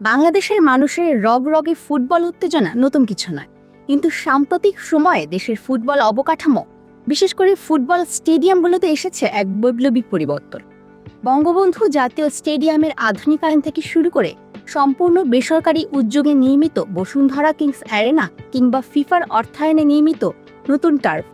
বাংলাদেশের মানুষের রগে ফুটবল উত্তেজনা নতুন কিছু নয়, কিন্তু সাম্প্রতিক সময়ে দেশের ফুটবল অবকাঠামো, বিশেষ করে ফুটবল স্টেডিয়ামগুলোতে এসেছে এক বৈপ্লবিক পরিবর্তন। বঙ্গবন্ধু জাতীয় স্টেডিয়ামের আধুনিকায়ন থেকে শুরু করে সম্পূর্ণ বেসরকারি উদ্যোগে নির্মিত বসুন্ধরা কিংস অ্যারেনা কিংবা ফিফার অর্থায়নে নির্মিত নতুন টার্ফ,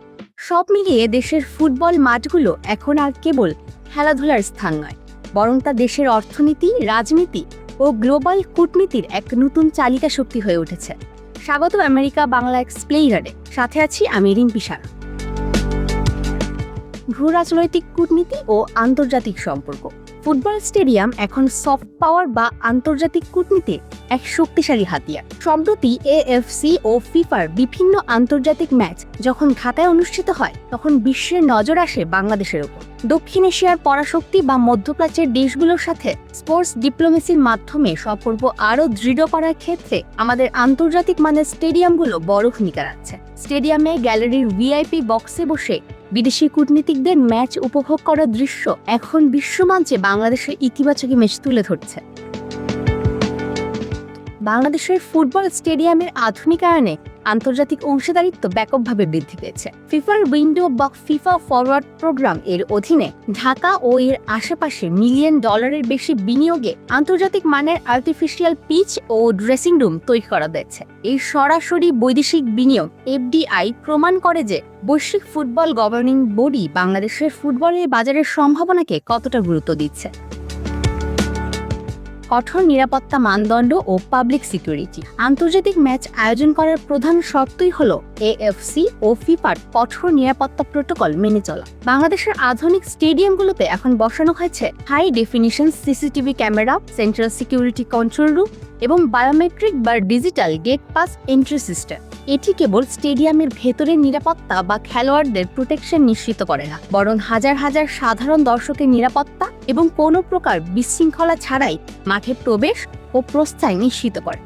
সব মিলিয়ে দেশের ফুটবল মাঠগুলো এখন আর কেবল খেলাধুলার স্থান নয়, বরং তা দেশের অর্থনীতি, রাজনীতি ও গ্লোবাল কূটনীতির এক নতুন চালিকা শক্তি হয়ে উঠেছে। স্বাগত আমেরিকা বাংলা এক্সপ্লেইনারে, সাথে আছি আমি রিম্পি সারা। ভূ রাজনৈতিক কূটনীতি ও আন্তর্জাতিক সম্পর্ক। ফুটবল স্টেডিয়াম এখন সফট পাওয়ার বা আন্তর্জাতিক কূটনীতির এক শক্তিশালী হাতিয়ার। সম্প্রতি এএফসি ও ফিফার বিভিন্ন আন্তর্জাতিক ম্যাচ যখন ঢাকায় অনুষ্ঠিত হয়, তখন বিশ্বের নজর আসে বাংলাদেশের উপর। দক্ষিণ এশিয়ার পরাশক্তি বা মধ্যপ্রাচ্যের দেশগুলোর সাথে স্পোর্টস ডিপ্লোমেসির মাধ্যমে সম্পর্ক আরও দৃঢ় করার ক্ষেত্রে আমাদের আন্তর্জাতিক মানের স্টেডিয়ামগুলো বড় ভূমিকা রাখছে। স্টেডিয়ামে গ্যালারির ভিআইপি বক্সে বসে বিদেশি কূটনীতিকদের ম্যাচ উপভোগ করার দৃশ্য এখন বিশ্বমঞ্চে বাংলাদেশের ইতিবাচক ইমেজ তুলে ধরছে। বাংলাদেশের ফুটবল স্টেডিয়ামের আধুনিকায়নে আন্তর্জাতিক অংশীদারিত্ব ব্যাপকভাবে বৃদ্ধি পেয়েছে। ফিফার উইন্ডো বা ফিফা ফরওয়ার্ড প্রোগ্রাম এর অধীনে ঢাকা ও এর আশেপাশে $1 মিলিয়ন বেশি বিনিয়োগে আন্তর্জাতিক মানের আর্টিফিশিয়াল পিচ ও ড্রেসিং রুম তৈরি করা হয়েছে। এই সরাসরি বৈদেশিক বিনিয়োগ এফডিআই প্রমাণ করে যে বৈশ্বিক ফুটবল গভর্নিং বডি বাংলাদেশের ফুটবলের বাজারের সম্ভাবনাকে কতটা গুরুত্ব দিচ্ছে। কঠোর নিরাপত্তা মানদণ্ড ও পাবলিক সিকিউরিটি। আন্তর্জাতিক ম্যাচ আয়োজন করার প্রধান শর্তই হল এএফসি ও ফিফার কঠোর নিরাপত্তা প্রোটোকল মেনে চলা। বাংলাদেশের আধুনিক স্টেডিয়ামগুলোতে এখন বসানো হয়েছে high definition CCTV camera, central security control room এবং বায়োমেট্রিক বা digital gate pass entry system. এটি কেবল স্টেডিয়ামের ভেতরের নিরাপত্তা বা খেলোয়াড়দের প্রোটেকশন নিশ্চিত করে না, বরং হাজার হাজার সাধারণ দর্শকের নিরাপত্তা এবং কোনো প্রকার বিশৃঙ্খলা ছাড়াই মাঠে প্রবেশ ও প্রস্থান নিশ্চিত করে।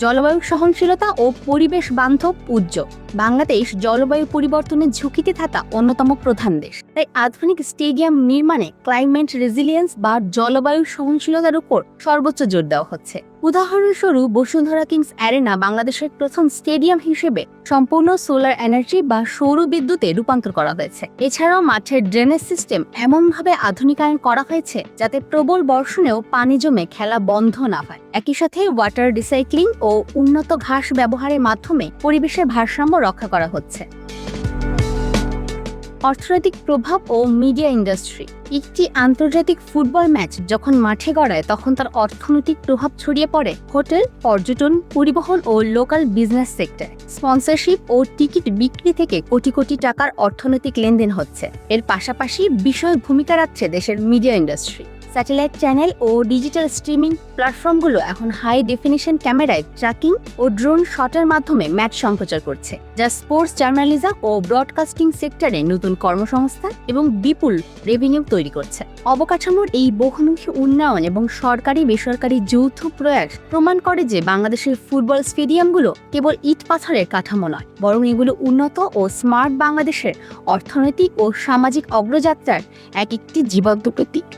জলবায়ু সহনশীলতা ও পরিবেশ বান্ধব উদ্যোগ। বাংলাদেশ জলবায়ু পরিবর্তনের ঝুঁকিতে থাকা অন্যতম প্রধান দেশ, তাই আধুনিক স্টেডিয়াম নির্মাণে ক্লাইমেট রেজিলিয়েন্স বা জলবায়ু সহনশীলতার উপর সর্বোচ্চ জোর দেওয়া হচ্ছে। উদাহরণস্বরূপ বসুন্ধরা কিংস অ্যারেনা বাংলাদেশের প্রথম স্টেডিয়াম হিসেবে সম্পূর্ণ সোলার এনার্জি বা সৌর বিদ্যুতে রূপান্তর করা হয়েছে। এছাড়াও মাঠের ড্রেনেজ সিস্টেম এমনভাবে আধুনিকায়ন করা হয়েছে যাতে প্রবল বর্ষণেও পানি জমে খেলা বন্ধ না হয়। একই সাথে ওয়াটার রিসাইক্লিং ও উন্নত ঘাস ব্যবহারের মাধ্যমে পরিবেশের ভারসাম্য রক্ষা করা হচ্ছে। অর্থনৈতিক প্রভাব ও মিডিয়া ইন্ডাস্ট্রি। একটি আন্তর্জাতিক ফুটবল ম্যাচ যখন মাঠে গড়ায়, তখন তার অর্থনৈতিক প্রভাব ছড়িয়ে পড়ে হোটেল, পর্যটন, পরিবহন ও লোকাল বিজনেস সেক্টর। স্পন্সরশিপ ও টিকিট বিক্রি থেকে কোটি কোটি টাকার অর্থনৈতিক লেনদেন হচ্ছে। এর পাশাপাশি বিশাল ভূমিকা রাখছে দেশের মিডিয়া ইন্ডাস্ট্রি। স্যাটেলাইট চ্যানেল ও ডিজিটাল স্ট্রিমিং প্ল্যাটফর্মগুলো এখন হাই ডেফিনিশন ক্যামেরায় ট্র্যাকিং ও ড্রোন শটের মাধ্যমে ম্যাচ সম্প্রচার করছে, যা স্পোর্টস জার্নালিজম ও ব্রডকাস্টিং সেক্টরে নতুন কর্মসংস্থান এবং বিপুল রেভিনিউ তৈরি করছে। অবকাঠামোর এই বহুমুখী উন্নয়ন এবং সরকারি বেসরকারি যৌথ প্রয়াস প্রমাণ করে যে বাংলাদেশের ফুটবল স্টেডিয়ামগুলো কেবল ইট পাথরের কাঠামো নয়, বরং এগুলো উন্নত ও স্মার্ট বাংলাদেশের অর্থনৈতিক ও সামাজিক অগ্রযাত্রার একটি জীবন্ত প্রতীক।